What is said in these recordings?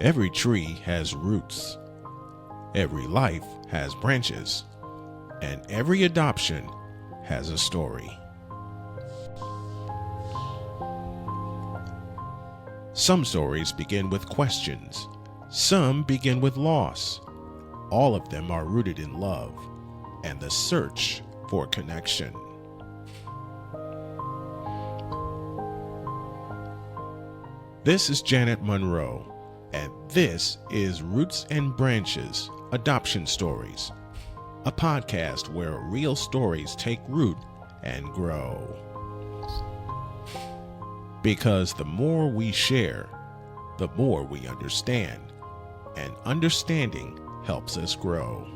Every tree has roots, every life has branches, and every adoption has a story. Some stories begin with questions, some begin with loss. All of them are rooted in love and the search for connection. This is Janet Monroe, and this is Roots and Branches Adoption Stories, a podcast where real stories take root and grow. Because the more we share, the more we understand, and understanding helps us grow.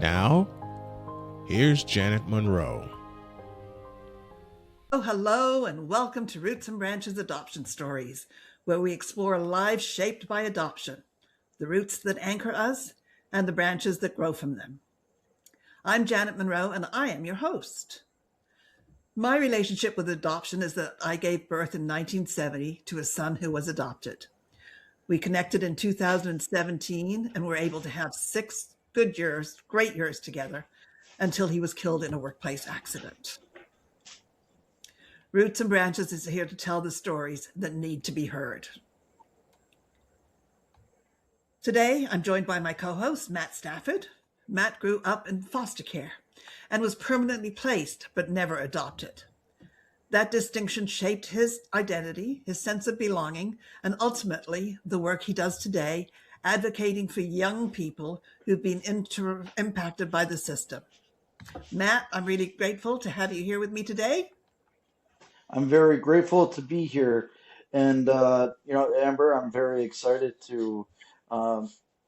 Now, here's Janet Monroe. Oh, hello, and welcome to Roots and Branches Adoption Stories, where we explore lives shaped by adoption, the roots that anchor us, and the branches that grow from them. I'm Janet Monroe, and I am your host. My relationship with adoption is that I gave birth in 1970 to a son who was adopted. We connected in 2017 and were able to have 6 good years, great years together, until he was killed in a workplace accident. Roots and Branches is here to tell the stories that need to be heard. Today, I'm joined by my co-host, Matt Stafford. Matt grew up in foster care and was permanently placed, but never adopted. That distinction shaped his identity, his sense of belonging, and ultimately the work he does today, advocating for young people who've been impacted by the system. Matt, I'm really grateful to have you here with me today. I'm very grateful to be here. And, Amber, I'm very excited to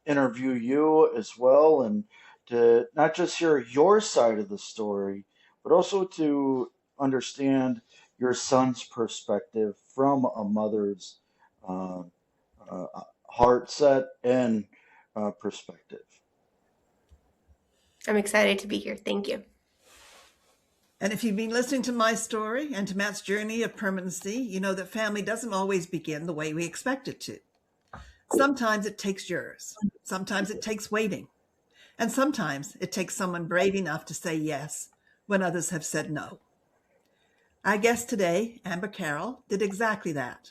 interview you as well, and to not just hear your side of the story, but also to understand your son's perspective from a mother's heart set and perspective. I'm excited to be here. Thank you. And if you've been listening to my story and to Matt's journey of permanency, you know that family doesn't always begin the way we expect it to. Sometimes it takes years. Sometimes it takes waiting. And sometimes it takes someone brave enough to say yes when others have said no. Our guest today, Amber Carroll, did exactly that.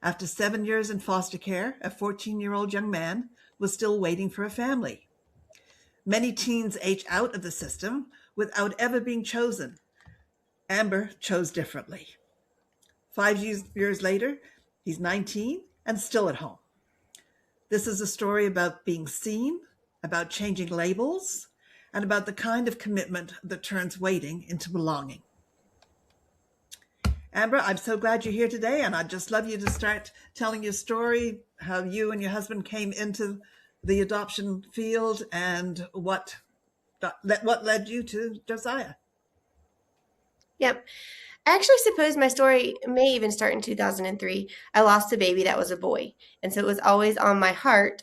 After 7 years in foster care, a 14-year-old young man was still waiting for a family. Many teens age out of the system without ever being chosen. Amber chose differently. 5 years later, he's 19 and still at home. This is a story about being seen, about changing labels, and about the kind of commitment that turns waiting into belonging. Amber, I'm so glad you're here today, and I'd just love you to start telling your story, how you and your husband came into the adoption field, and what led you to Josiah. Yep. I actually suppose my story may even start in 2003. I lost a baby that was a boy, and so it was always on my heart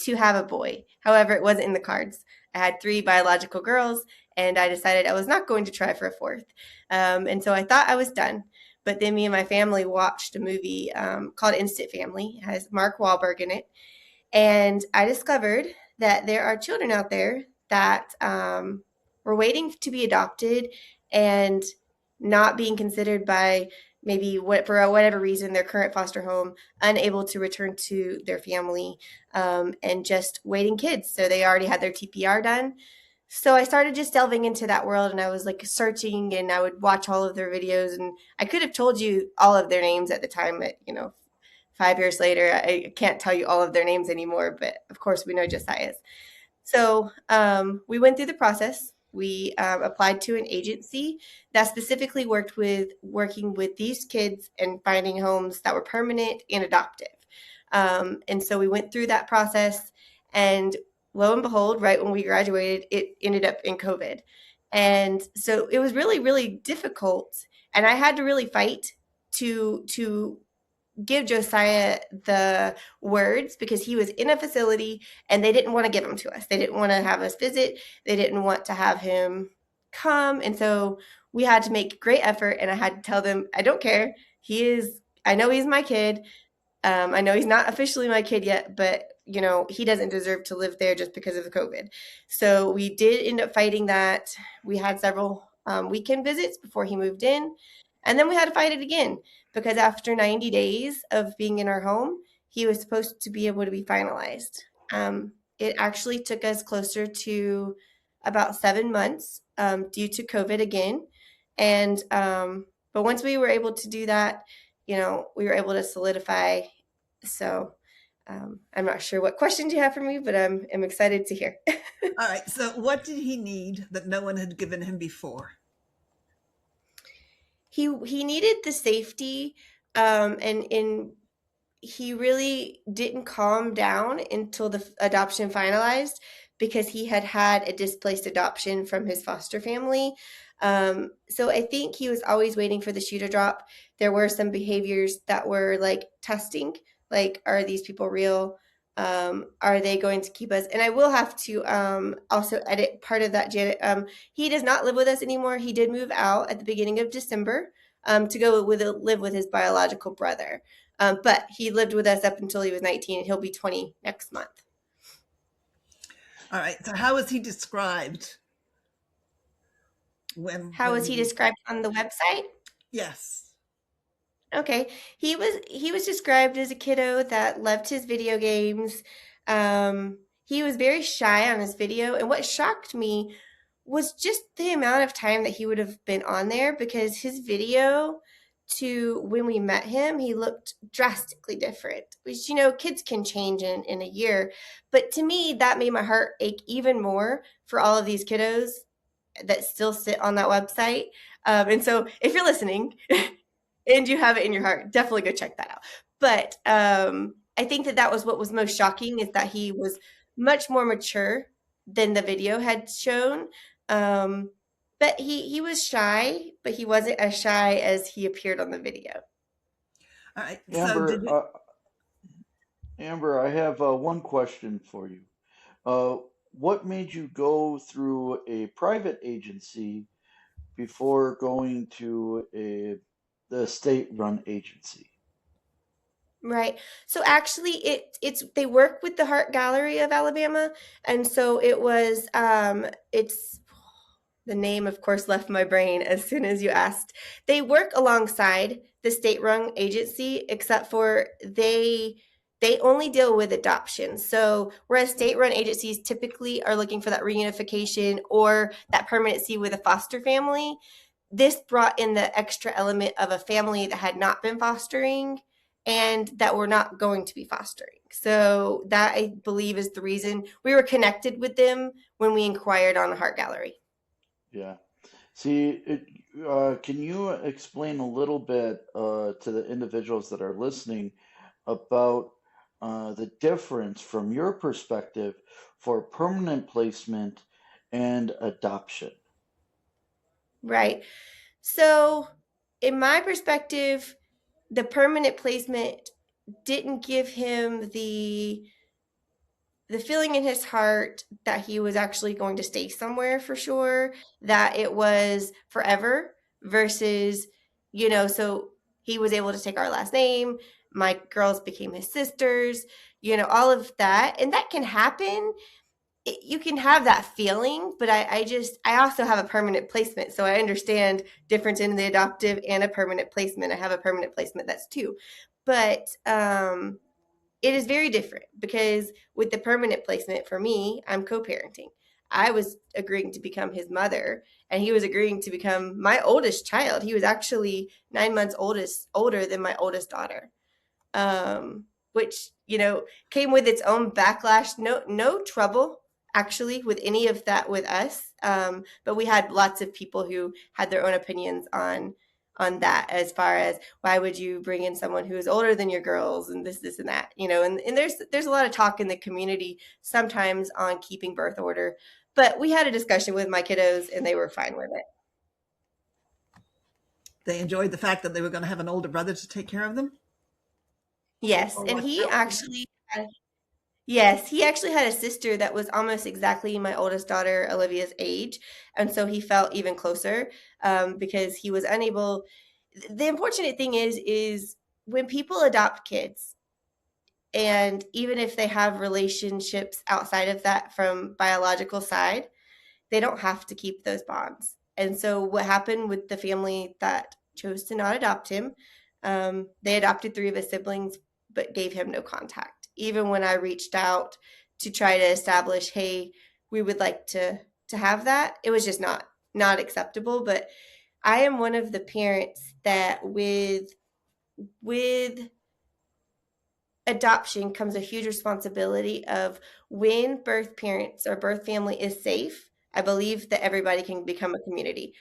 to have a boy. However, it wasn't in the cards. I had 3 biological girls, and I decided I was not going to try for a 4th. And so I thought I was done. But then me and my family watched a movie called Instant Family. It has Mark Wahlberg in it. And I discovered that there are children out there that were waiting to be adopted and not being considered by maybe for whatever reason, their current foster home, unable to return to their family, and just waiting kids. So they already had their TPR done. So I started just delving into that world, and I was like searching, and I would watch all of their videos, and I could have told you all of their names at the time, but 5 years later, I can't tell you all of their names anymore, but of course we know Josiah's. So we went through the process. We applied to an agency that specifically working with these kids and finding homes that were permanent and adoptive. And so we went through that process, and lo and behold, right when we graduated, it ended up in COVID. And so it was really, really difficult. And I had to really fight to give Josiah the words, because he was in a facility and they didn't want to give him to us. They didn't want to have us visit. They didn't want to have him come. And so we had to make great effort, and I had to tell them, I don't care. he is, I know he's my kid. I know he's not officially my kid yet, but he doesn't deserve to live there just because of the COVID. So we did end up fighting that. We had several weekend visits before he moved in. And then we had to fight it again because after 90 days of being in our home, he was supposed to be able to be finalized. It actually took us closer to about 7 months due to COVID again. And but once we were able to do that, we were able to solidify. So I'm not sure what questions you have for me, but I'm excited to hear. All right. So, what did he need that no one had given him before? He needed the safety, and he really didn't calm down until the adoption finalized because he had had a displaced adoption from his foster family. So I think he was always waiting for the shoe to drop. There were some behaviors that were like testing, like, are these people real? Are they going to keep us? And I will have to also edit part of that, Janet. He does not live with us anymore. He did move out at the beginning of December to go live with his biological brother. But he lived with us up until he was 19, and he'll be 20 next month. All right. So, how was he described? How was he described on the website? Yes. Okay, he was described as a kiddo that loved his video games. He was very shy on his video, and what shocked me was just the amount of time that he would have been on there because his video to when we met him, he looked drastically different. Which, kids can change in a year. But to me, that made my heart ache even more for all of these kiddos that still sit on that website. And so if you're listening and you have it in your heart, definitely go check that out. But I think that was what was most shocking is that he was much more mature than the video had shown. But he was shy, but he wasn't as shy as he appeared on the video. All right. Amber, Amber, I have one question for you. What made you go through a private agency before going to the state-run agency? Right. So actually it's they work with the Heart Gallery of Alabama, and so it was it's the name, of course, left my brain as soon as you asked. They work alongside the state-run agency, except for they only deal with adoption. So whereas state-run agencies typically are looking for that reunification or that permanency with a foster family, this brought in the extra element of a family that had not been fostering and that we're not going to be fostering. So that, I believe, is the reason we were connected with them when we inquired on the Heart Gallery. Yeah. See, can you explain a little bit to the individuals that are listening about the difference from your perspective for permanent placement and adoption? Right. So, in my perspective, the permanent placement didn't give him the feeling in his heart that he was actually going to stay somewhere for sure, that it was forever versus, so he was able to take our last name. My girls became his sisters, all of that. And that can happen. You can have that feeling, but I also have a permanent placement. So I understand difference in the adoptive and a permanent placement. I have a permanent placement, that's two. But it is very different because with the permanent placement for me, I'm co-parenting. I was agreeing to become his mother and he was agreeing to become my oldest child. He was actually 9 months older than my oldest daughter. Which, came with its own backlash. No trouble actually with any of that with us. But we had lots of people who had their own opinions on that, as far as why would you bring in someone who is older than your girls and this and that, and there's a lot of talk in the community sometimes on keeping birth order, but we had a discussion with my kiddos and they were fine with it. They enjoyed the fact that they were going to have an older brother to take care of them. Yes, and he actually had a sister that was almost exactly my oldest daughter Olivia's age, and so he felt even closer because he was unable. the unfortunate thing is when people adopt kids, and even if they have relationships outside of that from biological side, they don't have to keep those bonds. And so what happened with the family that chose to not adopt him, they adopted three of his siblings, but gave him no contact. Even when I reached out to try to establish, hey, we would like to have that, it was just not acceptable. But I am one of the parents that with adoption comes a huge responsibility of when birth parents or birth family is safe. I believe that everybody can become a community.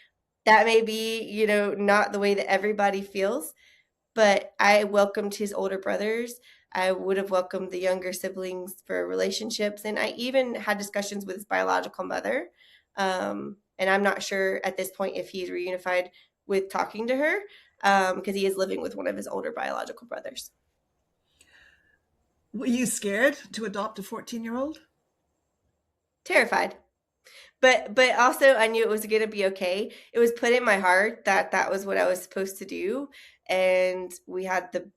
That may be, not the way that everybody feels, but I welcomed his older brothers. I would have welcomed the younger siblings for relationships. And I even had discussions with his biological mother. And I'm not sure at this point if he's reunified with talking to her, because he is living with one of his older biological brothers. Were you scared to adopt a 14-year-old? Terrified. But also I knew it was going to be okay. It was put in my heart that that was what I was supposed to do, and we had the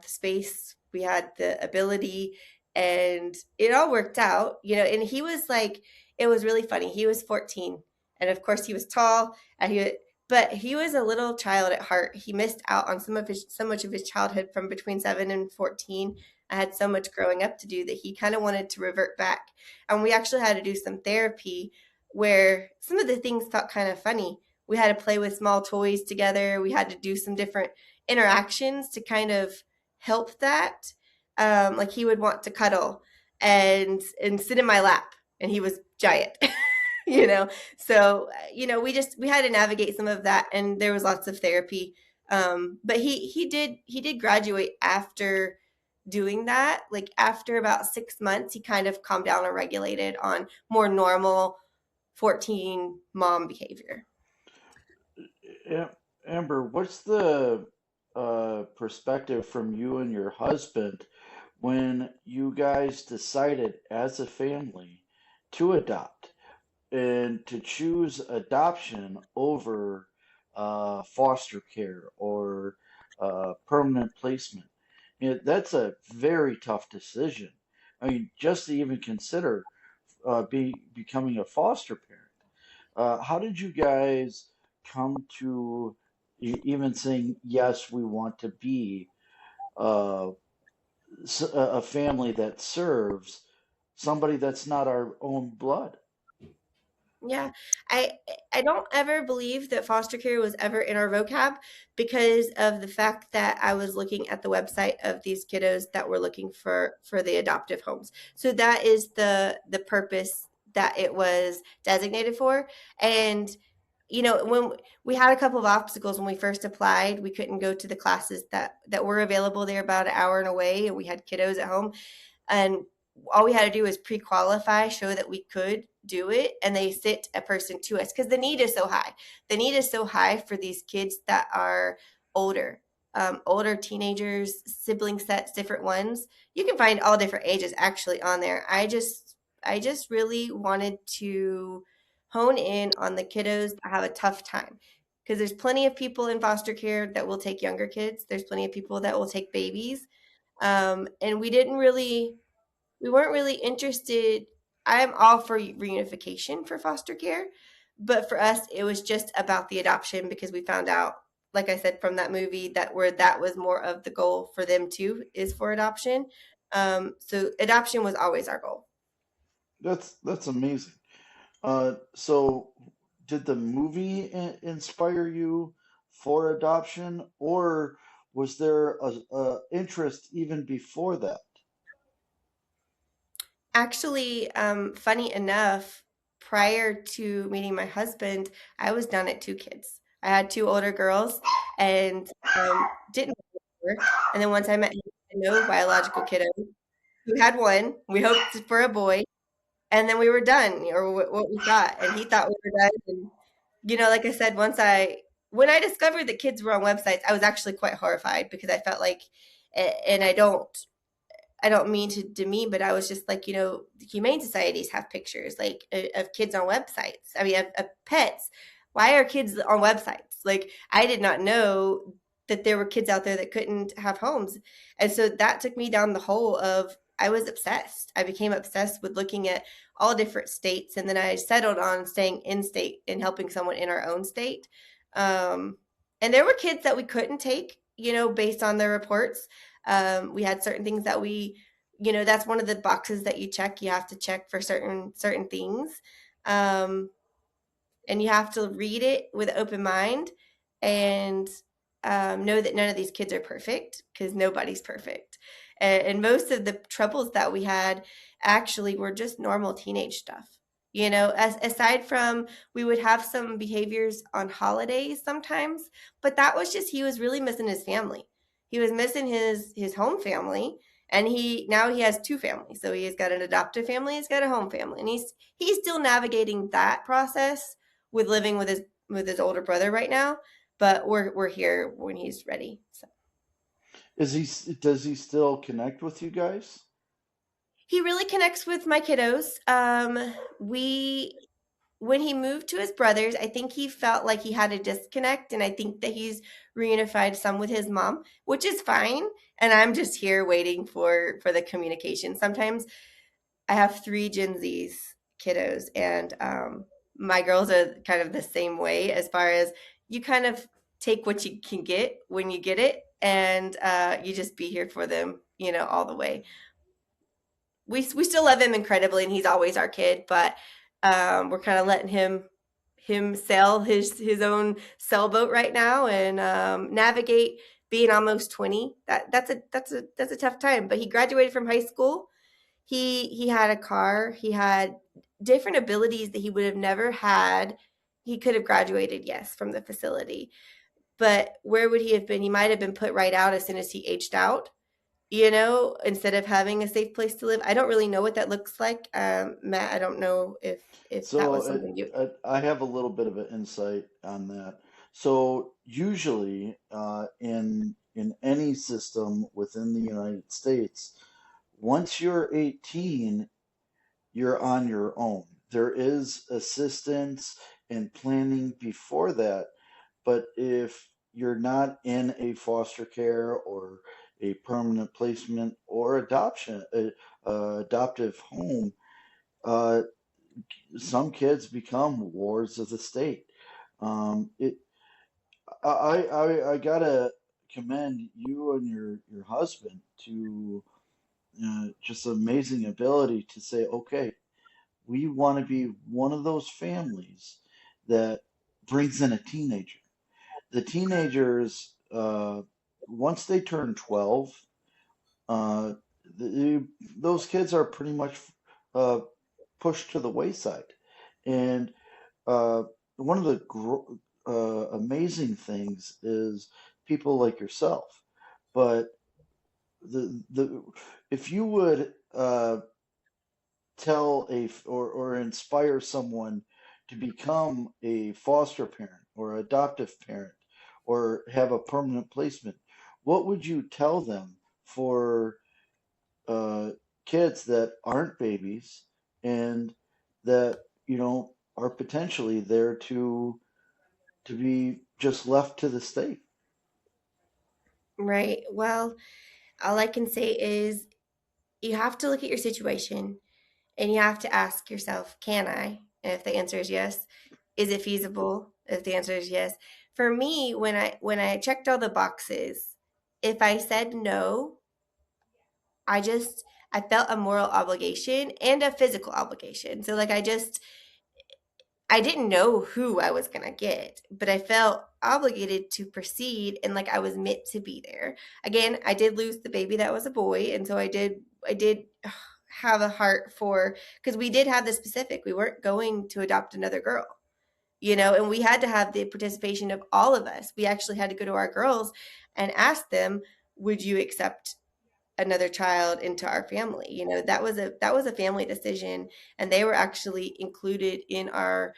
space, we had the ability, and it all worked out. And he was like, it was really funny. He was 14, and of course he was tall, and but he was a little child at heart. He missed out on so much of his childhood from between 7 and 14. I had so much growing up to do that he kind of wanted to revert back. And we actually had to do some therapy where some of the things felt kind of funny. We had to play with small toys together. We had to do some different interactions to kind of help that. Like he would want to cuddle and sit in my lap, and he was giant. you know so we had to navigate some of that, and there was lots of therapy. But he did graduate after doing that. Like after about 6 months, he kind of calmed down and regulated on more normal 14 mom behavior. Amber, what's the perspective from you and your husband when you guys decided as a family to adopt and to choose adoption over foster care or permanent placement? That's a very tough decision. I mean, just to even consider becoming a foster parent. How did you guys come to even saying yes? We want to be uh, a family that serves somebody that's not our own blood. Yeah, I I don't ever believe that foster care was ever in our vocab because of the fact that I was looking at the website of these kiddos that were looking for the adoptive homes. So that is the purpose that it was designated for. And when we had a couple of obstacles when we first applied, we couldn't go to the classes that were available. They're about an hour and away, and we had kiddos at home, and all we had to do was pre-qualify, show that we could do it, and they sit a person to us because the need is so high. The need is so high for these kids that are older, older teenagers, sibling sets, different ones. You can find all different ages actually on there. I just really wanted to hone in on the kiddos that have a tough time, because there's plenty of people in foster care that will take younger kids. There's plenty of people that will take babies, and we weren't really interested. I'm all for reunification for foster care, but for us, it was just about the adoption because we found out, like I said, from that movie that was more of the goal for them too, is for adoption. So adoption was always our goal. That's amazing. So, did the movie inspire you for adoption, or was there a interest even before that? Actually, funny enough, prior to meeting my husband, I was done at two kids. I had two older girls, and didn't know her. And then once I met him, I had no biological kiddo. We had one. We hoped for a boy, and then we were done, or what we thought. And he thought we were done. And like I said, when I discovered that kids were on websites, I was actually quite horrified because I felt like, and I don't mean to demean, but I was just like, the humane societies have pictures like of kids on websites. I mean, of pets. Why are kids on websites? Like, I did not know that there were kids out there that couldn't have homes. And so that took me down the hole of, I was obsessed. I became obsessed with looking at all different states. And then I settled on staying in state and helping someone in our own state. And there were kids that we couldn't take, based on their reports. We had certain things that that's one of the boxes that you check. You have to check for certain things. Um, and you have to read it with an open mind and know that none of these kids are perfect, because nobody's perfect. And most of the troubles that we had actually were just normal teenage stuff. Aside from, we would have some behaviors on holidays sometimes, but that was just, he was really missing his family. He was missing his home family, and now he has two families. So he's got an adoptive family, he's got a home family, and he's still navigating that process with living with his older brother right now. But we're here when he's ready. So Does he still connect with you guys? he really connects with my kiddos. We When he moved to his brothers, I think he felt like he had a disconnect, and I think that he's reunified some with his mom, which is fine. And I'm just here waiting for the communication. Sometimes I have three Gen Zs kiddos, and my girls are kind of the same way, as far as, you kind of take what you can get when you get it, and you just be here for them, all the way. We still love him incredibly, and he's always our kid, but we're kind of letting him sail his own sailboat right now, and navigate being almost 20. That's a tough time. But he graduated from high school. He had a car. He had different abilities that he would have never had. He could have graduated, yes, from the facility, but where would he have been? He might have been put right out as soon as he aged out, instead of having a safe place to live. I don't really know what that looks like. Matt, I don't know if that was So something you. I have a little bit of an insight on that. So usually, in any system within the United States, once you're 18, you're on your own. There is assistance and planning before that, but if you're not in a foster care or a permanent placement or adoptive home, uh, some kids become wards of the state. It, I gotta commend you and your husband to just amazing ability to say, okay, we want to be one of those families that brings in a teenager. The teenagers, once they turn 12, uh, those kids are pretty much uh, pushed to the wayside. And uh, one of the amazing things is people like yourself. But the if you would tell or inspire someone to become a foster parent or adoptive parent or have a permanent placement, what would you tell them for uh, kids that aren't babies and that are potentially there to be just left to the state? Right. Well, all I can say is, you have to look at your situation, and you have to ask yourself, can I? And if the answer is yes, is it feasible? If the answer is yes. For me, when I checked all the boxes, if I said no, I felt a moral obligation and a physical obligation. So, like, I didn't know who I was going to get, but I felt obligated to proceed, and like I was meant to be there. Again, I did lose the baby that was a boy, and so I did have a heart for, because we did have the specific, we weren't going to adopt another girl. And we had to have the participation of all of us. We actually had to go to our girls and ask them, would you accept another child into our family? That was a family decision, and they were actually included in our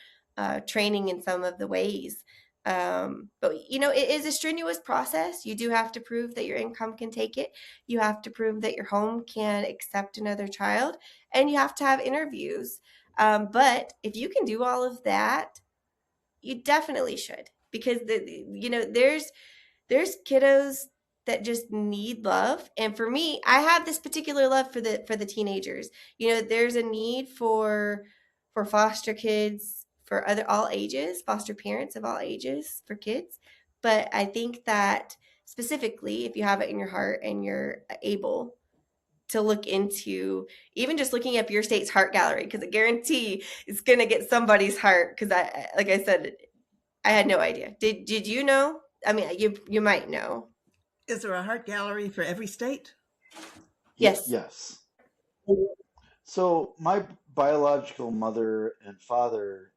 training in some of the ways. But it is a strenuous process. You do have to prove that your income can take it. You have to prove that your home can accept another child, and you have to have interviews. But if you can do all of that, you definitely should. because there's kiddos that just need love. And for me, I have this particular love for the teenagers. There's a need for foster kids, for other all ages, foster parents of all ages for kids. But I think that specifically, if you have it in your heart and you're able to look into even just looking up your state's heart gallery, because I guarantee it's going to get somebody's heart. Because like I said, I had no idea. Did you know? I mean, you might know. Is there a heart gallery for every state? Yes. Yes. So my biological mother and father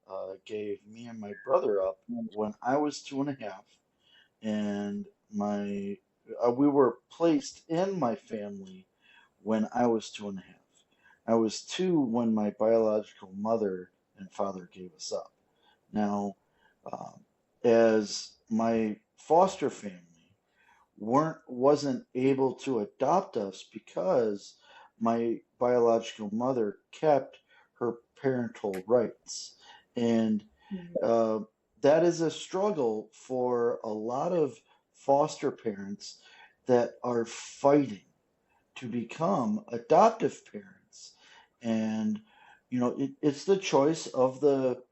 gave me and my brother up when I was 2.5, and my we were placed in my family when I was 2.5. I was 2 when my biological mother and father gave us up. Now, um, as my foster family wasn't able to adopt us because my biological mother kept her parental rights, and uh, that is a struggle for a lot of foster parents that are fighting to become adoptive parents. And it's the choice of the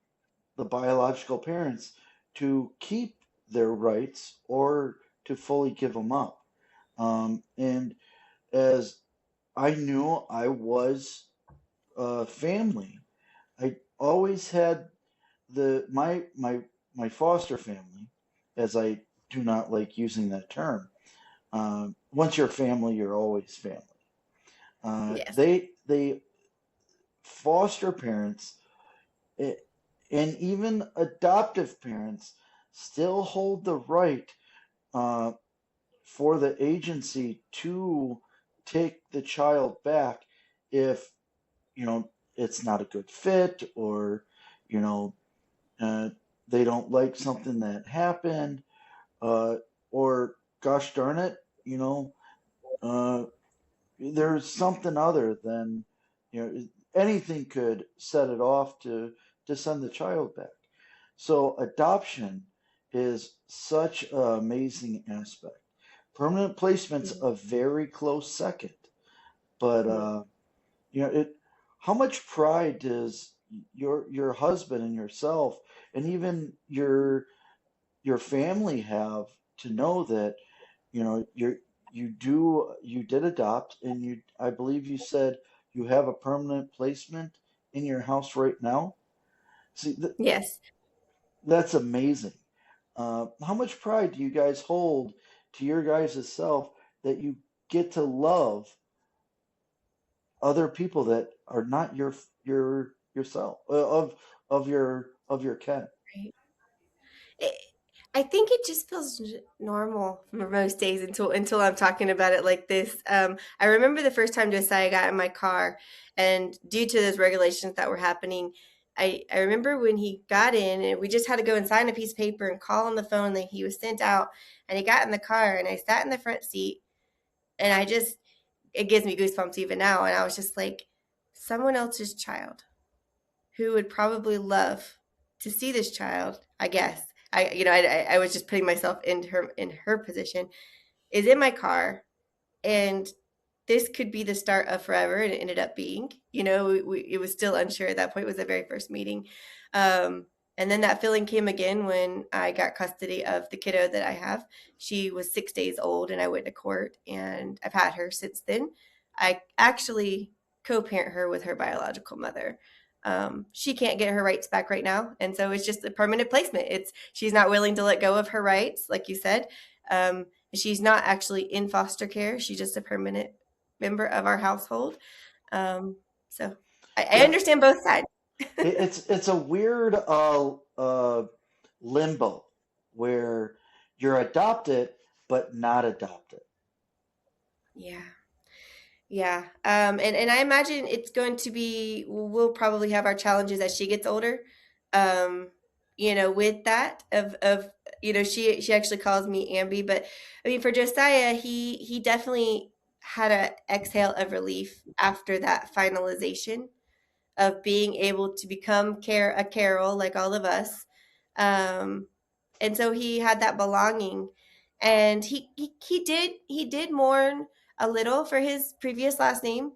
biological parents to keep their rights or to fully give them up. And as I knew I was family, I always had my foster family, as I do not like using that term. Once you're family, you're always family. Yes. They foster parents, eh, and even adoptive parents still hold the right uh, for the agency to take the child back if it's not a good fit, or you know uh, they don't like something that happened, uh, or gosh darn it, uh, there's something other than anything could set it off to send the child back. So adoption is such an amazing aspect. Permanent placement's a very close second, but it. How much pride does your husband and yourself and even your family have to know that you did adopt, and I believe you said you have a permanent placement in your house right now. See, Yes. that's amazing. How much pride do you guys hold to your guys' self that you get to love other people that are not yourself, of your kin? Right. It, I think it just feels normal for most days until I'm talking about it like this. I remember the first time Josiah got in my car, and due to those regulations that were happening, I remember when he got in, and we just had to go and sign a piece of paper and call on the phone that he was sent out. And he got in the car, and I sat in the front seat, and it gives me goosebumps even now. And I was just like, someone else's child who would probably love to see this child, I guess. I was just putting myself in her position, is in my car, and this could be the start of forever, and it ended up being. It was still unsure at that point. It was the very first meeting. And then that feeling came again when I got custody of the kiddo that I have. She was 6 days old, and I went to court, and I've had her since then. I actually co-parent her with her biological mother. She can't get her rights back right now, and so it's just a permanent placement. She's not willing to let go of her rights, like you said. She's not actually in foster care. She's just a permanent member of our household. So I Yeah, understand both sides. it's a weird limbo where you're adopted but not adopted. Yeah. Yeah. And I imagine it's going to be, we'll probably have our challenges as she gets older. With that she actually calls me Ambi, but I mean, for Josiah, he definitely had a exhale of relief after that finalization of being able to become a Carroll like all of us. Um, and so he had that belonging. And he did mourn a little for his previous last name.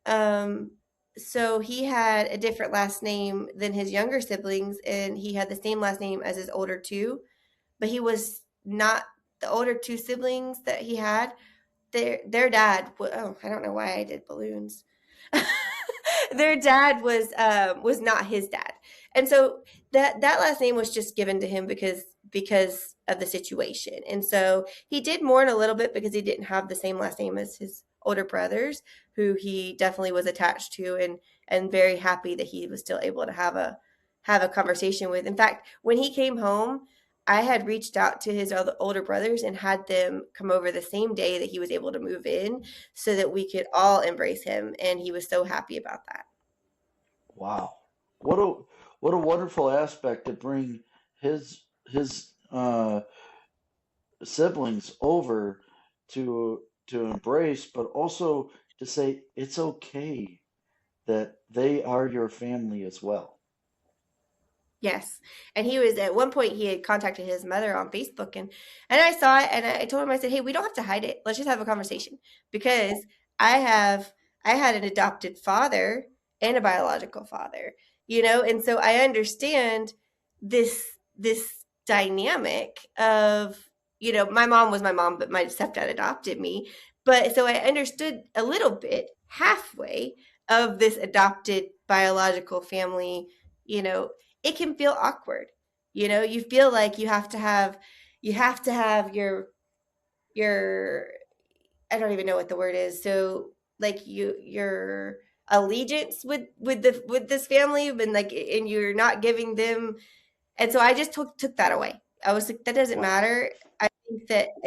Um, so he had a different last name than his younger siblings, and he had the same last name as his older two, but he was not the older two siblings that he had. Their dad. Oh, I don't know why I did balloons. Their dad was not his dad, and so that last name was just given to him because of the situation. And so he did mourn a little bit because he didn't have the same last name as his older brothers, who he definitely was attached to, and very happy that he was still able to have a conversation with. In fact, when he came home, I had reached out to his other older brothers and had them come over the same day that he was able to move in so that we could all embrace him. And he was so happy about that. Wow. What a what a wonderful aspect to bring his siblings over to embrace, but also to say it's okay that they are your family as well. Yes. And he was at one point he had contacted his mother on Facebook, and I saw it, and I told him, I said, "Hey, we don't have to hide it. Let's just have a conversation because I had an adopted father and a biological father, and so I understand this dynamic of, my mom was my mom, but my stepdad adopted me. But so I understood a little bit, halfway, of this adopted biological family, you know, it can feel awkward. You feel like you have to have your I don't even know what the word is. So like your allegiance with this family, and like, and you're not giving them. And so I just took that away. I was like, that doesn't Wow. matter. I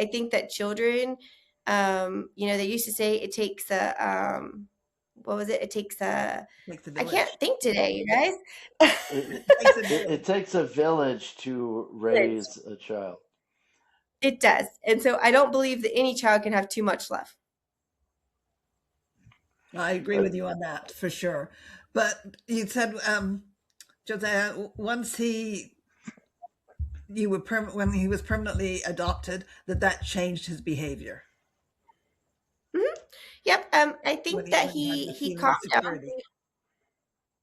think that children, they used to say it takes what was it? It takes Makes the I can't village. think today, you guys. It, Makes a it village. takes a village to raise a child. It does. And so I don't believe that any child can have too much love. I agree Uh, with you on that for sure. But you said, Josiah, once when he was permanently adopted, that changed his behavior Mhm. Yep. I think that when he had the he feeling of calmed down. security.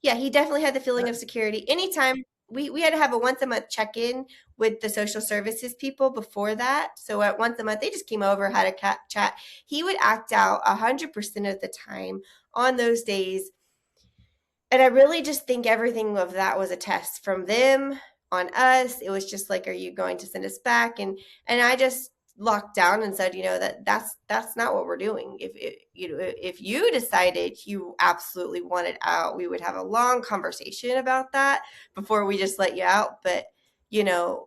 Yeah, he definitely had the feeling That of security. Anytime we had to have a once a month check in with the social services people before that. So at once a month, they just came over, had a chat. He would act out 100% of the time on those days. And I really just think everything of that was a test from them on us. It was just like, are you going to send us back? And I just locked down and said, that's not what we're doing. If you decided you absolutely wanted out, we would have a long conversation about that before we just let you out. But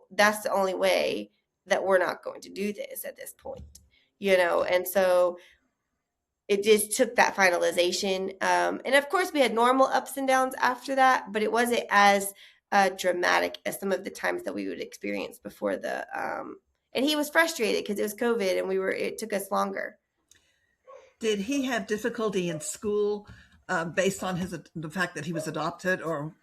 that's the only way that we're not going to do this at this point. And so it just took that finalization. And of course, we had normal ups and downs after that, but it wasn't as dramatic as some of the times that we would experience before the. And he was frustrated because it was COVID, and it took us longer. did he have difficulty in school based on the fact that he was adopted, or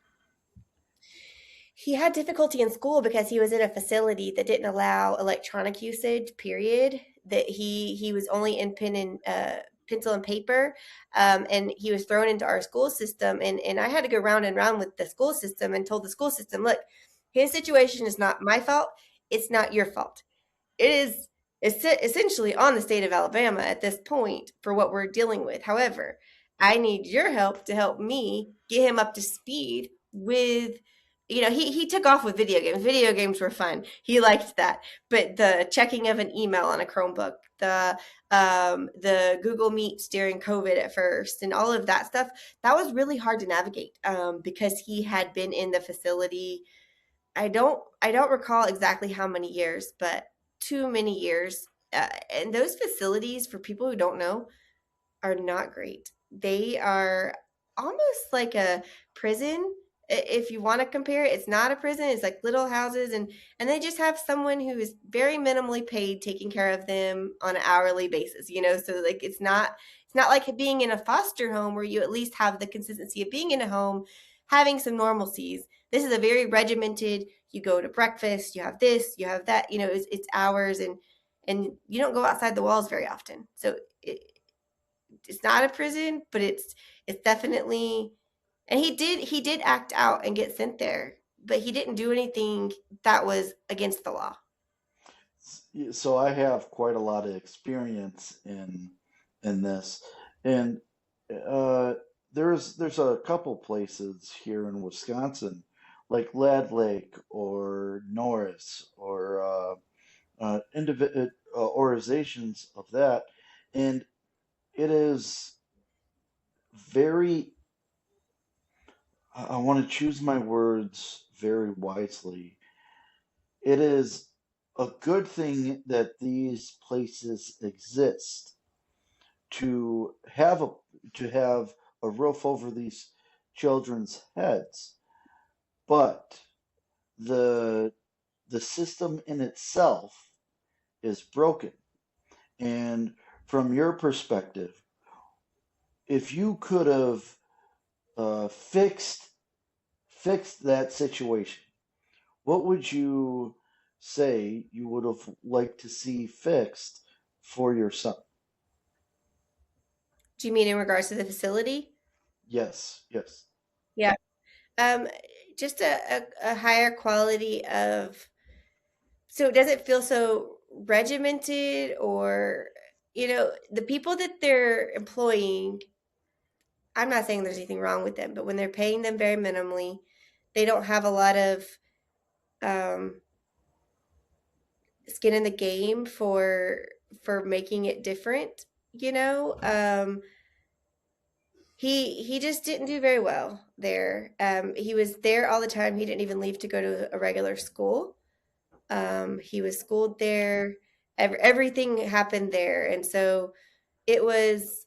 He had difficulty in school because he was in a facility that didn't allow electronic usage. Period. That he was only in pencil and paper, and he was thrown into our school system. And I had to go round and round with the school system and told the school system, look, his situation is not my fault. It's not your fault. It is essentially on the state of Alabama at this point for what we're dealing with. However, I need your help to help me get him up to speed with. He took off with video games. Video games were fun. He liked that. But the checking of an email on a Chromebook, the Google Meets during COVID at first, and all of that stuff, that was really hard to navigate because he had been in the facility. I don't recall exactly how many years, but too many years. And those facilities, for people who don't know, are not great. They are almost like a prison. If you want to compare it, it's not a prison. It's like little houses, and they just have someone who is very minimally paid taking care of them on an hourly basis. So like it's not like being in a foster home where you at least have the consistency of being in a home, having some normalcies. This is a very regimented. you go to breakfast, you have this, you have that, it's hours, and you don't go outside the walls very often. So it's not a prison, but it's definitely, and he did act out and get sent there, but he didn't do anything that was against the law. So I have quite a lot of experience in this, and uh, there's a couple places here in Wisconsin, like Lad Lake or Norris or organizations of that, and it is very. I want to choose my words very wisely. It is a good thing that these places exist to have a roof over these children's heads, but the the system in itself is broken. And from your perspective, if you could have fixed that situation, what would you say you would have liked to see fixed for your son? Do you mean in regards to the facility? Yes, yes. Yeah. Um, just a higher quality of, so it doesn't feel so regimented, or the people that they're employing. I'm not saying there's anything wrong with them, but when they're paying them very minimally, they don't have a lot of um, skin in the game for making it different. He just didn't do very well there. He was there all the time. He didn't even leave to go to a regular school. He was schooled there. Everything happened there, and so it was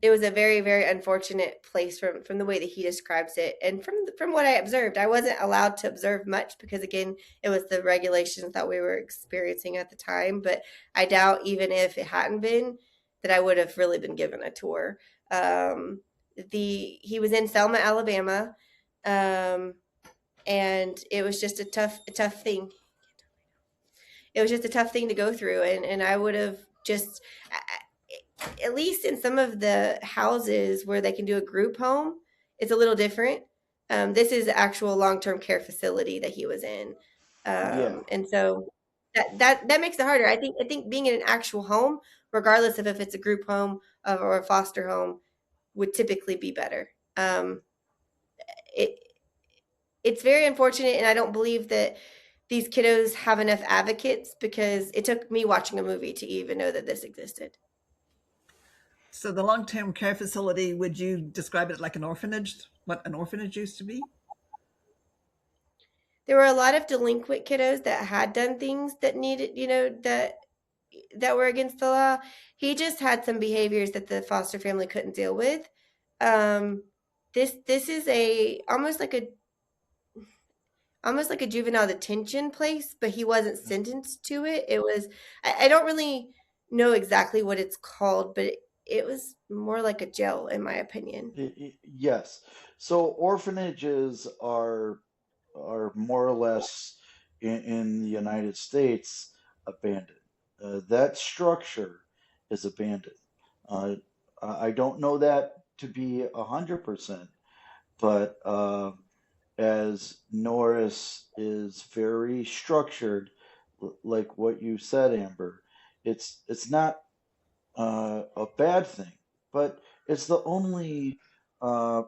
it was a very, very unfortunate place from the way that he describes it, and from what I observed. I wasn't allowed to observe much because, again, it was the regulations that we were experiencing at the time. But I doubt, even if it hadn't been, that I would have really been given a tour. He was in Selma, Alabama, um, and it was just a tough thing. It was just a tough thing to go through, and I would have just, at least in some of the houses where they can do a group home, it's a little different. This is the actual long-term care facility that he was in, Yeah. and so that makes it harder. I think being in an actual home, regardless of if it's a group home or a foster home, would typically be better. It it's very unfortunate, and I don't believe that these kiddos have enough advocates, because it took me watching a movie to even know that this existed. So the long-term care facility, would you describe it like an orphanage? What an orphanage used to be? There were a lot of delinquent kiddos that had done things that needed, that were against the law. He just had some behaviors that the foster family couldn't deal with. Um, this is a almost like a juvenile detention place, but he wasn't sentenced to it. It was, I don't really know exactly what it's called, but it was more like a jail, in my opinion. Yes. So orphanages are more or less in the United States abandoned. That structure is abandoned. Uh, I don't know that to be 100%, but as Norris is very structured, like what you said, Amber, it's not a bad thing, but it's the only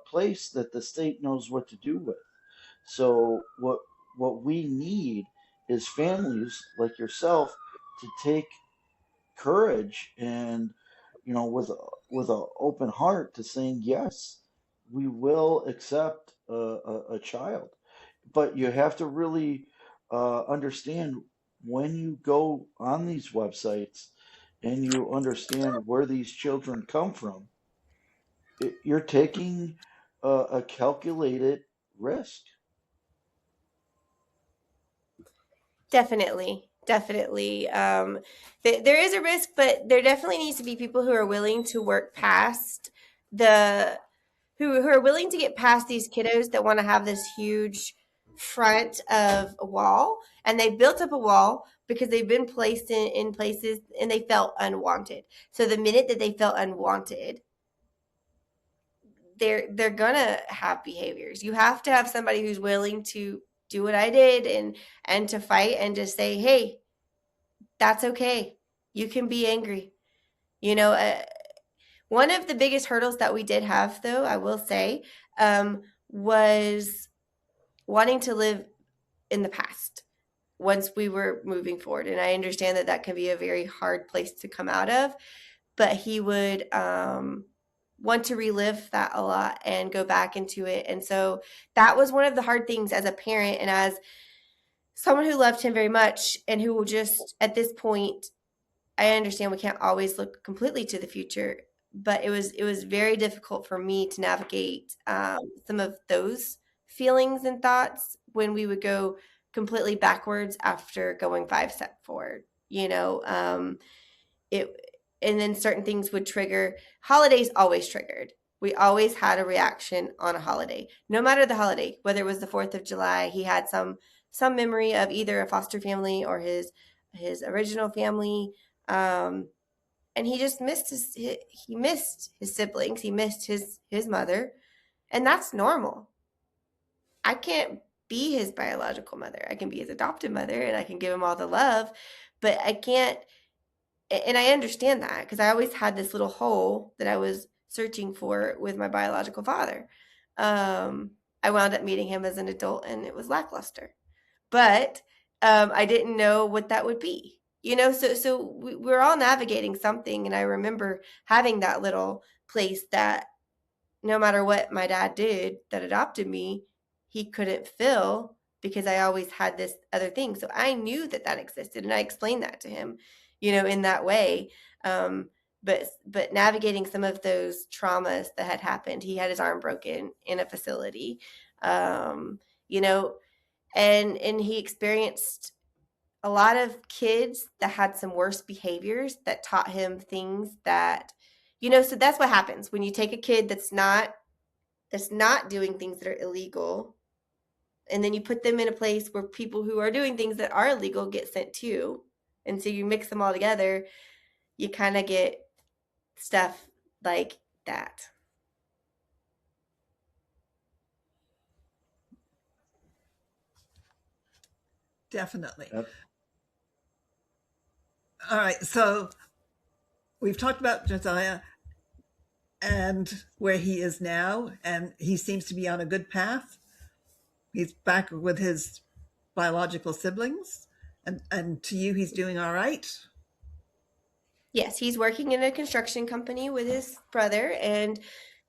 place that the state knows what to do with. So what we need is families like yourself to take courage and with a open heart to saying yes, we will accept a child, but you have to really understand when you go on these websites and you understand where these children come from, you're taking a calculated risk. Definitely, definitely. There is a risk, but there definitely needs to be people who are willing to work past the who are willing to get past these kiddos that want to have this huge front of a wall, and they built up a wall because they've been placed in places and they felt unwanted. So the minute that they felt unwanted, they're gonna have behaviors. You have to have somebody who's willing to do what I did and to fight and just say, hey, that's okay. You can be angry. You know, one of the biggest hurdles that we did have, though, I will say, was wanting to live in the past once we were moving forward. And I understand that that can be a very hard place to come out of, but he would want to relive that a lot and go back into it. And so that was one of the hard things as a parent and as someone who loved him very much and who will just, at this point, I understand we can't always look completely to the future, but it was very difficult for me to navigate some of those feelings and thoughts when we would go completely backwards after going 5 steps forward. You know, it and then certain things would trigger. Holidays always triggered. We always had a reaction on a holiday, no matter the holiday, whether it was the 4th of July. He had some memory of either a foster family or his original family. And he just missed he missed his siblings. He missed his mother, and that's normal. I can't be his biological mother. I can be his adopted mother, and I can give him all the love, but I can't. And I understand that because I always had this little hole that I was searching for with my biological father. I wound up meeting him as an adult, and it was lackluster. But I didn't know what that would be. You know, so we're all navigating something, and I remember having that little place that no matter what my dad did that adopted me, he couldn't fill because I always had this other thing. So I knew that that existed, and I explained that to him, you know, in that way. But navigating some of those traumas that had happened, he had his arm broken in a facility, you know, and he experienced a lot of kids that had some worse behaviors that taught him things that, you know, so that's what happens when you take a kid that's not doing things that are illegal, and then you put them in a place where people who are doing things that are illegal get sent to, and so you mix them all together, you kind of get stuff like that. Definitely. Yep. All right. So we've talked about Josiah and where he is now, and he seems to be on a good path. He's back with his biological siblings, and to you, he's doing all right. Yes, he's working in a construction company with his brother, and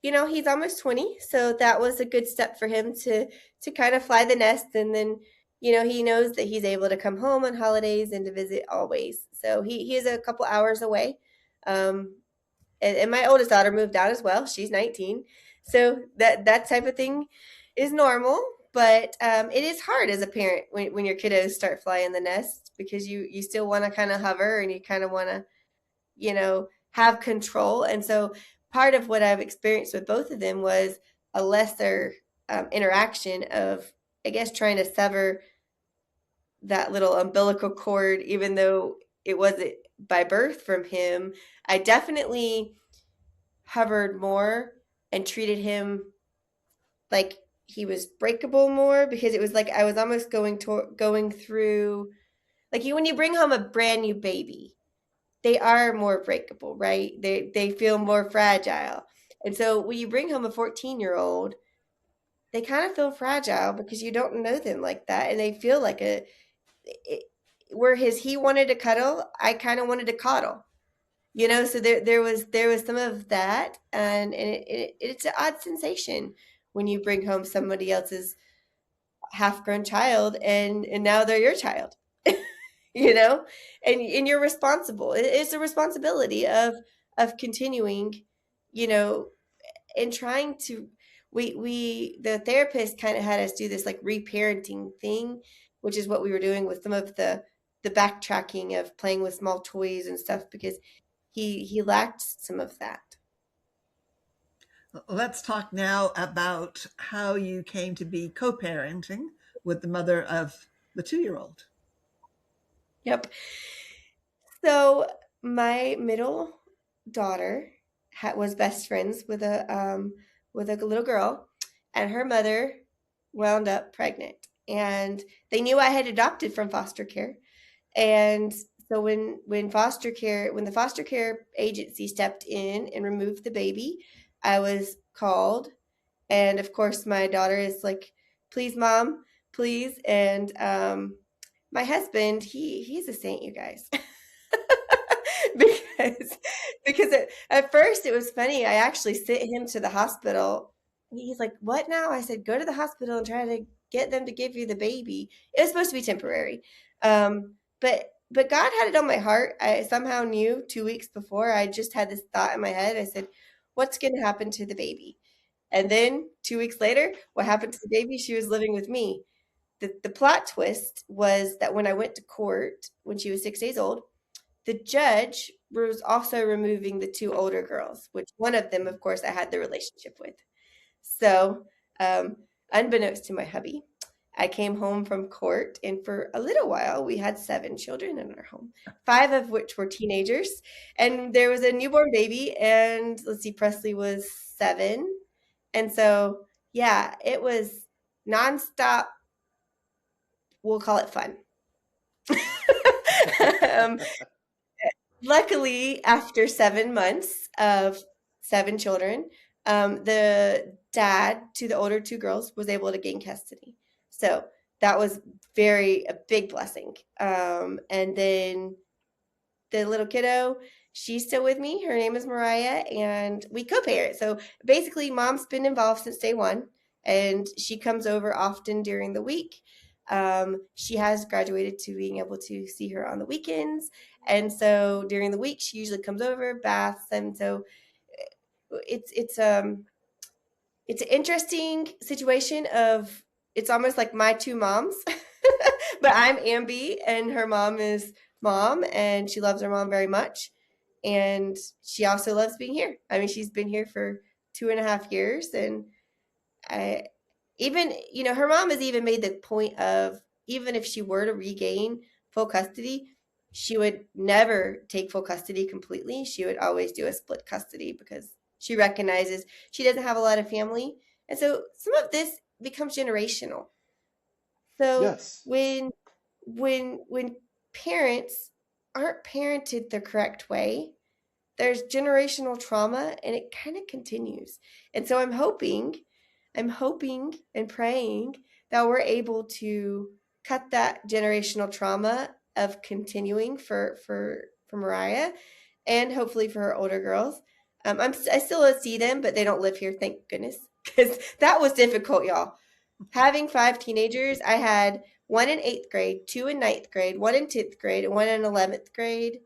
you know, he's almost 20, so that was a good step for him to kind of fly the nest, and then you know, he knows that he's able to come home on holidays and to visit always. So he is a couple hours away. Um, and my oldest daughter moved out as well. She's 19. So that type of thing is normal, but it is hard as a parent when your kiddos start flying the nest because you still want to kind of hover and you kind of want to, you know, have control. And so part of what I've experienced with both of them was a lesser interaction of, I guess, trying to sever that little umbilical cord, even though it wasn't by birth from him. I definitely hovered more and treated him like he was breakable more because it was like I was almost going through, like, when you bring home a brand new baby, they are more breakable, right? They feel more fragile. And so when you bring home a 14-year-old, they kind of feel fragile because you don't know them like that, and they feel like it, where he wanted to cuddle, I kind of wanted to coddle. You know, so there was some of that, and it's an odd sensation when you bring home somebody else's half-grown child, and now they're your child, you know, and you're responsible. It's a responsibility of continuing, you know, and trying to. We the therapist kind of had us do this like reparenting thing, which is what we were doing with some of the backtracking of playing with small toys and stuff because he lacked some of that. Let's talk now about how you came to be co parenting with the mother of the 2-year-old. Yep. So my middle daughter was best friends with a little girl, and her mother wound up pregnant, and they knew I had adopted from foster care. And so when the foster care agency stepped in and removed the baby, I was called, and of course my daughter is like, "Please, mom, please." And my husband, he's a saint, you guys. because at first it was funny. I actually sent him to the hospital. He's like, "What now?" I said, "Go to the hospital and try to get them to give you the baby." It was supposed to be temporary. But God had it on my heart. I somehow knew 2 weeks before. I just had this thought in my head. I said, "What's going to happen to the baby?" And then 2 weeks later, what happened to the baby? She was living with me. The plot twist was that when I went to court when she was 6 days old, the judge was also removing the two older girls, which one of them, of course, I had the relationship with. So, unbeknownst to my hubby, I came home from court, and for a little while, we had 7 children in our home, 5 of which were teenagers. And there was a newborn baby, and let's see, Presley was 7. And so, yeah, it was nonstop, we'll call it fun. um, Luckily, after 7 months of 7 children, the dad to the older 2 girls was able to gain custody. So that was a big blessing. And then the little kiddo, she's still with me. Her name is Mariah, and we co-parent. So basically, mom's been involved since day one, and she comes over often during the week. She has graduated to being able to see her on the weekends, and so during the week, she usually comes over, baths, and so it's an interesting situation of it's almost like my two moms, but I'm Ambi and her mom is mom, and she loves her mom very much. And she also loves being here. I mean, she's been here for 2.5 years, and I even, her mom has even made the point of even if she were to regain full custody, she would never take full custody completely. She would always do a split custody because she recognizes she doesn't have a lot of family. And so some of this becomes generational. So Yes. when parents aren't parented the correct way, there's generational trauma and it kind of continues. And so I'm hoping and praying that we're able to cut that generational trauma of continuing for Mariah and hopefully for her older girls. I still see them, but they don't live here, thank goodness, because that was difficult, y'all. Having 5 teenagers, I had one in 8th grade, two in 9th grade, one in 10th grade, and one in 11th grade.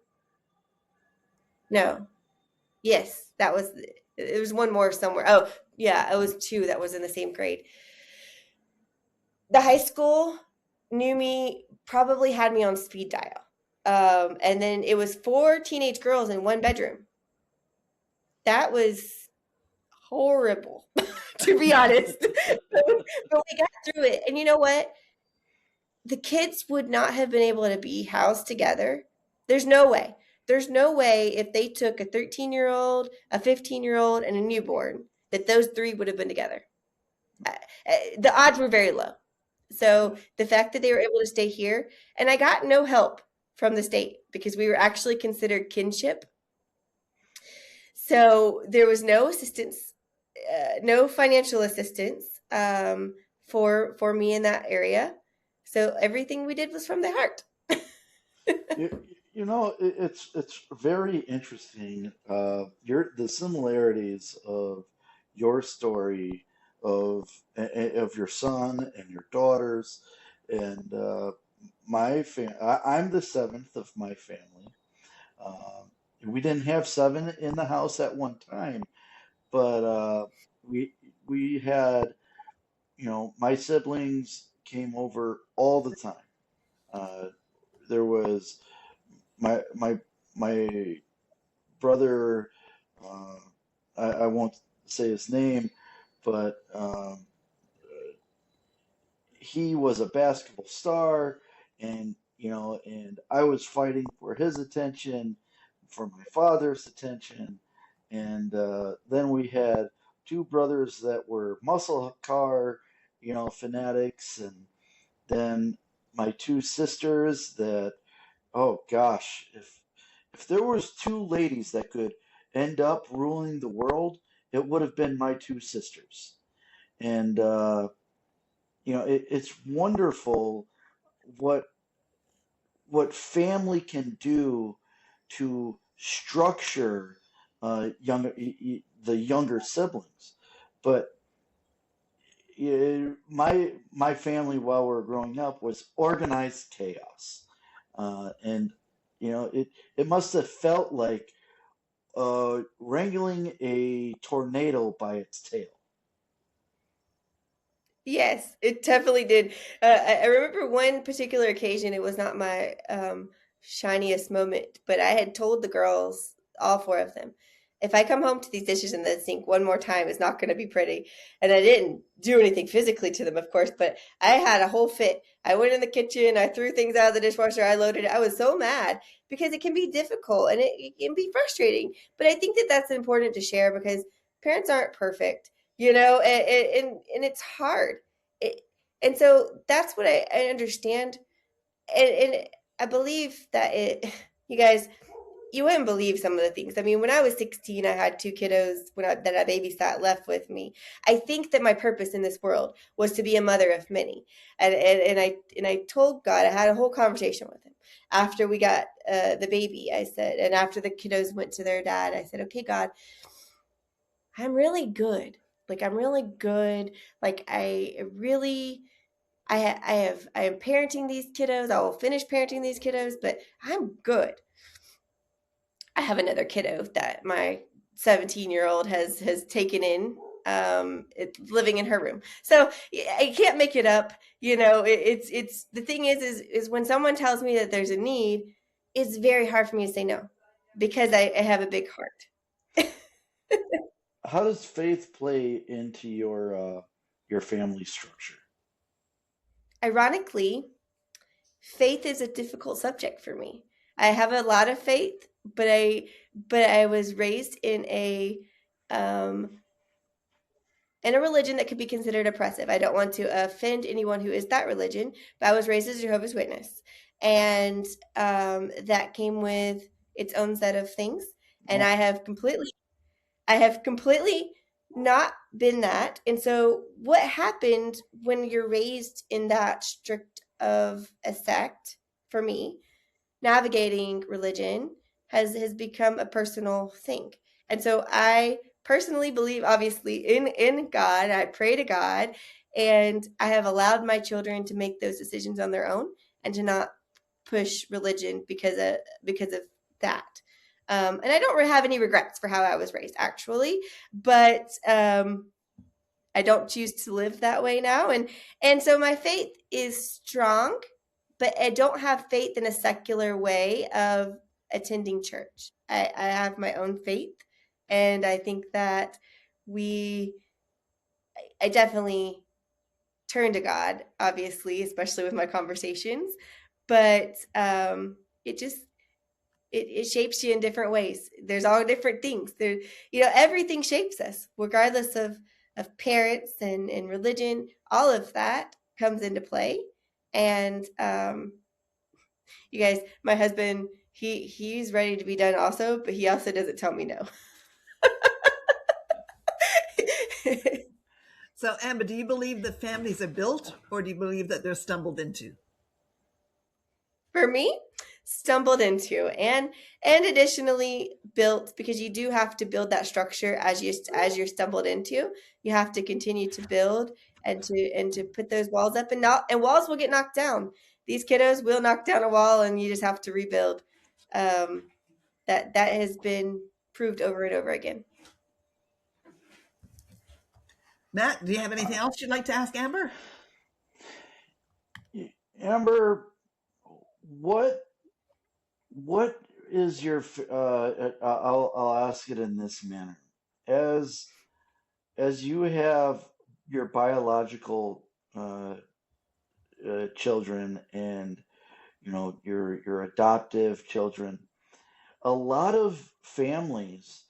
No, yes, it was one more somewhere. Oh, yeah, it was two that was in the same grade. The high school knew me, probably had me on speed dial. And then it was 4 teenage girls in one bedroom. That was horrible, to be honest. But we got through it. And you know what? The kids would not have been able to be housed together. There's no way. There's no way if they took a 13-year-old, a 15-year-old, and a newborn that those three would have been together. The odds were very low. So the fact that they were able to stay here, and I got no help from the state because we were actually considered kinship. So there was no assistance, no financial assistance for me in that area. So everything we did was from the heart. It's very interesting. The similarities of your story of your son and your daughters, and I'm the seventh of my family. We didn't have seven in the house at one time, but we had, my siblings came over all the time. Uh, there was my my brother. Uh, I won't say his name, but he was a basketball star, and and I was fighting for his attention, for my father's attention, and then we had two brothers that were muscle car, fanatics, and then my two sisters that, oh gosh, if there was two ladies that could end up ruling the world, it would have been my two sisters. And it's wonderful what family can do to structure the younger siblings. But my family, while we were growing up, was organized chaos, and it must have felt like wrangling a tornado by its tail. Yes, it definitely did. I remember one particular occasion. It was not my shiniest moment, but I had told the girls, all four of them, if I come home to these dishes in the sink one more time, it's not going to be pretty. And I didn't do anything physically to them, of course, but I had a whole fit. I went in the kitchen, I threw things out of the dishwasher, I loaded it. I was so mad because it can be difficult and it can be frustrating. But I think that that's important to share because parents aren't perfect, and it's hard. It, and so that's what I understand. And I believe that you guys, you wouldn't believe some of the things. I mean, when I was 16, I had two kiddos that I babysat left with me. I think that my purpose in this world was to be a mother of many. And I told God, I had a whole conversation with him after we got the baby. I said, and after the kiddos went to their dad, I said, okay, God, I'm really good. Like I'm really good. Like I am parenting these kiddos. I will finish parenting these kiddos, but I'm good. I have another kiddo that my 17-year-old has taken in. It's living in her room, so I can't make it up. It's the thing is when someone tells me that there's a need, it's very hard for me to say no because I have a big heart. How does faith play into your family structure? Ironically, faith is a difficult subject for me. I have a lot of faith, but I was raised um, in a religion that could be considered oppressive. I don't want to offend anyone who is that religion, but I was raised as a Jehovah's Witness, and that came with its own set of things. And Oh, I have completely not been that. And so, what happened when you're raised in that strict of a sect? For me, navigating religion has become a personal thing. And so I personally believe obviously in God. I pray to God and I have allowed my children to make those decisions on their own and to not push religion because of that. And I don't really have any regrets for how I was raised actually, but I don't choose to live that way now. And so my faith is strong, but I don't have faith in a secular way of attending church. I have my own faith, and I think that we I definitely turn to God, obviously, especially with my conversations, but it just it shapes you in different ways. There's all different things. Everything shapes us, regardless of parents and religion. All of that comes into play, and you guys, my husband, he's ready to be done also, but he also doesn't tell me no. So, Amber, do you believe that families are built or do you believe that they're stumbled into? For me, stumbled into and additionally built because you do have to build that structure as you're stumbled into. You have to continue to build and to put those walls up and walls will get knocked down. These kiddos will knock down a wall and you just have to rebuild. Um, that has been proved over and over again. Matt, do you have anything else you'd like to ask Amber? Amber, what what is your I'll ask it in this manner. As you have your biological children and your adoptive children. A lot of families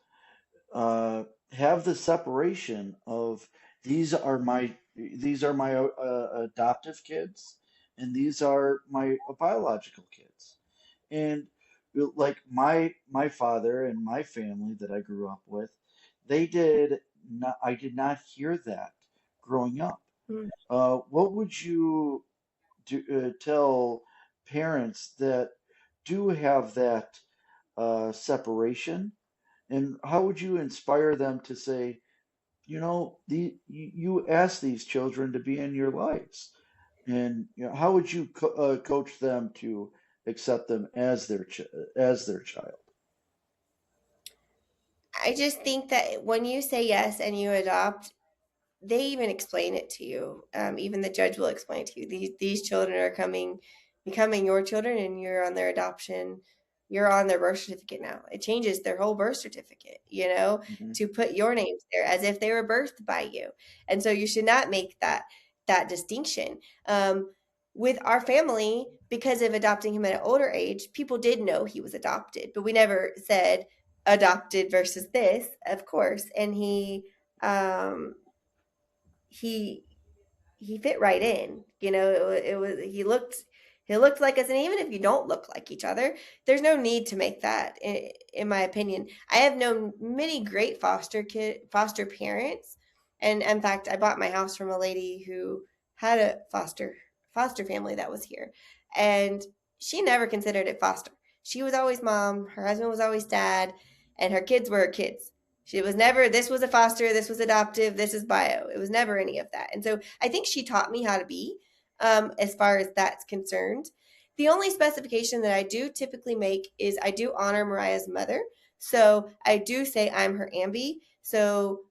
have the separation of these are my adoptive kids and these are my biological kids. And like my father and my family that I grew up with, they did not I did not hear that growing up. Mm. What would you tell parents that do have that separation, and how would you inspire them to say, you ask these children to be in your lives, and how would you coach them to accept them as their child? I just think that when you say yes and you adopt, they even explain it to you. Even the judge will explain to you these children are becoming your children, and you're on their adoption. You're on their birth certificate now. It changes their whole birth certificate, Hmm. to put your names there as if they were birthed by you. And so you should not make that distinction. With our family, because of adopting him at an older age, people did know he was adopted, but we never said adopted versus this, of course. And um, he he fit right in. It was he looked like us, and even if you don't look like each other, there's no need to make that. In my opinion, I have known many great foster parents, and in fact, I bought my house from a lady who had a foster family that was here, and she never considered it foster. She was always mom. Her husband was always dad, and her kids were her kids. She was never, this was a foster, this was adoptive, this is bio. It was never any of that. And so I think she taught me how to be, as far as that's concerned. The only specification that I do typically make is I do honor Mariah's mother. So I do say I'm her ambi. So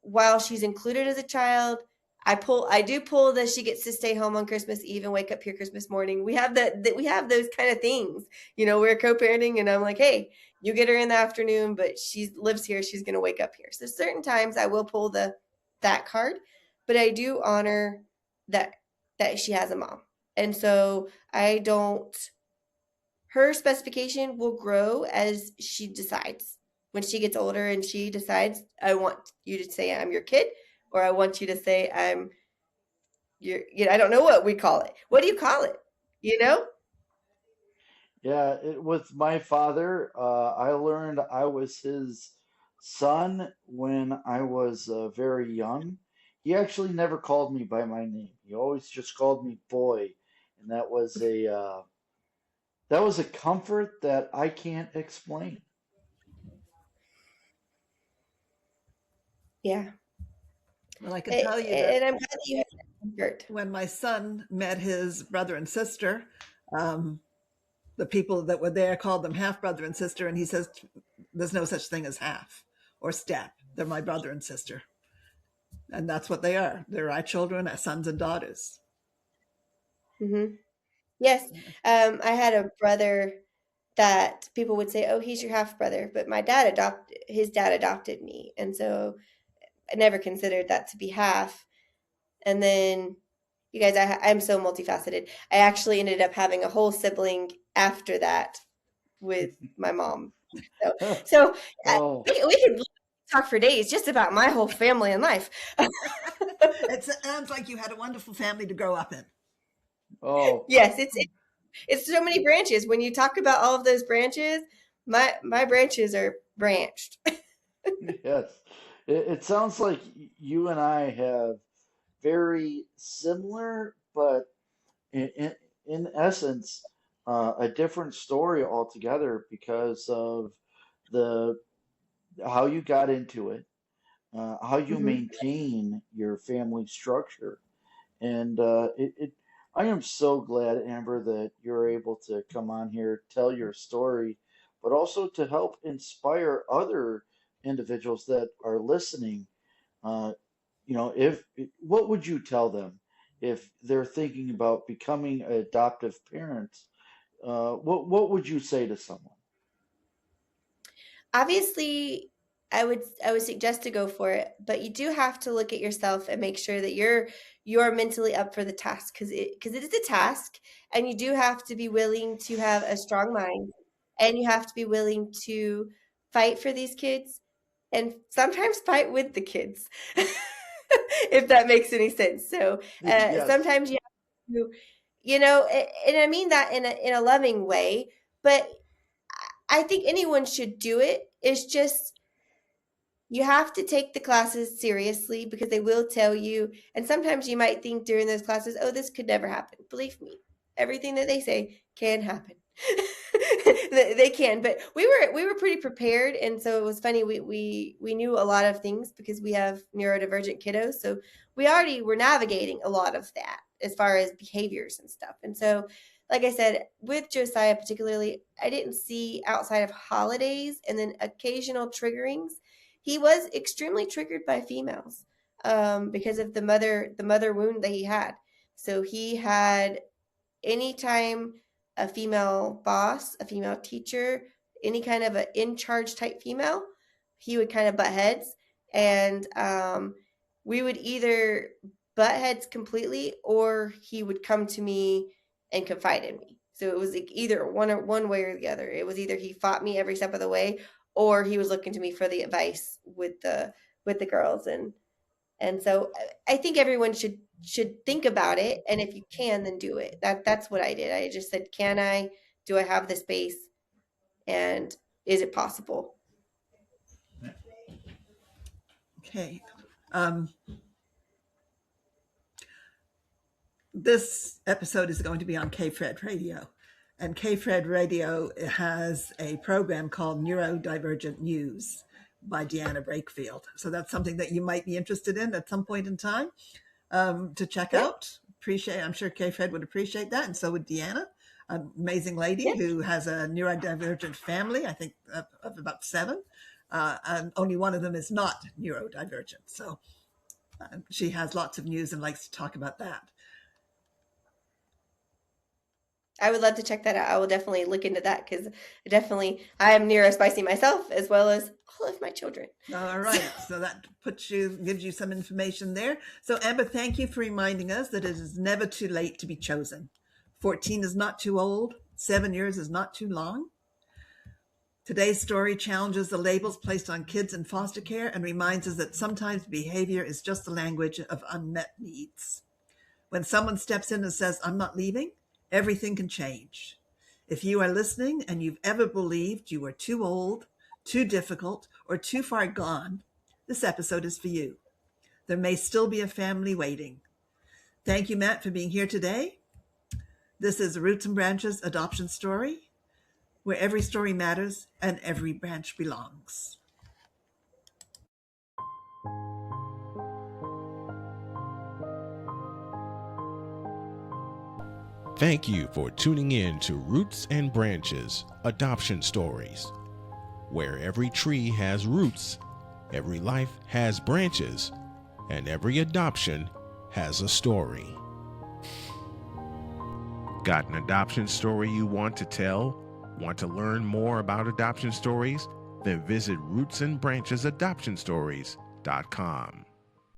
while she's included as a child, I do pull that she gets to stay home on Christmas Eve and wake up here Christmas morning. We have we have those kind of things. We're co-parenting, and I'm like, hey, you get her in the afternoon, but she lives here. She's going to wake up here. So certain times I will pull that card, but I do honor that she has a mom. And so I don't. Her specification will grow as she decides. When she gets older and she decides, I want you to say I'm your kid, or I want you to say I'm your. I don't know what we call it. What do you call it? You know? Yeah, with my father, I learned I was his son when I was very young. He actually never called me by my name. He always just called me boy, and that was a comfort that I can't explain. Yeah. Well, I can tell you that And I'm glad that you have that comfort. when my son met his brother and sister, um, the people that were there called them half brother and sister, and he says there's no such thing as half or step. They're my brother and sister, and that's what they are. They're our children, our sons and daughters. Mm-hmm. Yes. I had a brother that people would say, "Oh, he's your half brother," but his dad adopted me, and so I never considered that to be half. And then, you guys, I'm so multifaceted. I actually ended up having a whole sibling after that with my mom. So, so Oh, we could talk for days just about my whole family and life. It sounds like you had a wonderful family to grow up in. oh, Yes, it's so many branches. When you talk about all of those branches, my branches are branched. yes. It sounds like you and I have very similar, but in essence, a different story altogether because of the how you got into it, how you Hmm. maintain your family structure, and I am so glad, Amber, that you're able to come on here, tell your story, but also to help inspire other individuals that are listening. Uh, if what would you tell them if they're thinking about becoming adoptive parents? What would you say to someone? Obviously, I would suggest to go for it, but you do have to look at yourself and make sure that you're mentally up for the task, because it is a task, and you do have to be willing to have a strong mind, and you have to be willing to fight for these kids, and sometimes fight with the kids, if that makes any sense. So Yes. sometimes you have to, and I mean that in a loving way, but I think anyone should do it. It's just you have to take the classes seriously because they will tell you. And sometimes you might think during those classes, oh, this could never happen. Believe me, everything that they say can happen. They can, but we were pretty prepared, and so it was funny. We knew a lot of things because we have neurodivergent kiddos, so we already were navigating a lot of that as far as behaviors and stuff. And so, like I said, with Josiah particularly, I didn't see outside of holidays and then occasional triggerings. He was extremely triggered by females because of the mother wound that he had. So he had anytime a female boss, a female teacher, any kind of an in charge type female, he would kind of butt heads, and we would either butt heads completely, or he would come to me and confide in me. So it was like either one way or the other. It was either he fought me every step of the way, or he was looking to me for the advice with the girls. And so I think everyone should think about it, and if you can, then do it. That's what I did. I just said, can I? Do I have the space? And is it possible? Okay. This episode is going to be on K-Fred Radio. And K-Fred Radio has a program called Neurodivergent News by Deanna Brakefield. So that's something that you might be interested in at some point in time to check Yeah. out. I'm sure K-Fred would appreciate that. And so would Deanna, an amazing lady Yeah. who has a neurodivergent family, I think of about 7. And only one of them is not neurodivergent. So she has lots of news and likes to talk about that. I would love to check that out. I will definitely look into that because I am neurospicy myself as well as all of my children. All right. So that gives you some information there. So Amber, thank you for reminding us that it is never too late to be chosen. 14 is not too old. 7 years is not too long. Today's story challenges the labels placed on kids in foster care and reminds us that sometimes behavior is just the language of unmet needs. When someone steps in and says, I'm not leaving, everything can change. If you are listening and you've ever believed you were too old, too difficult, or too far gone, this episode is for you. There may still be a family waiting. Thank you, Matt, for being here today. This is Roots and Branches Adoption Story, where every story matters and every branch belongs. Thank you for tuning in to Roots and Branches Adoption Stories, where every tree has roots, every life has branches, and every adoption has a story. Got an adoption story you want to tell? Want to learn more about adoption stories? Then visit rootsandbranchesadoptionstories.com.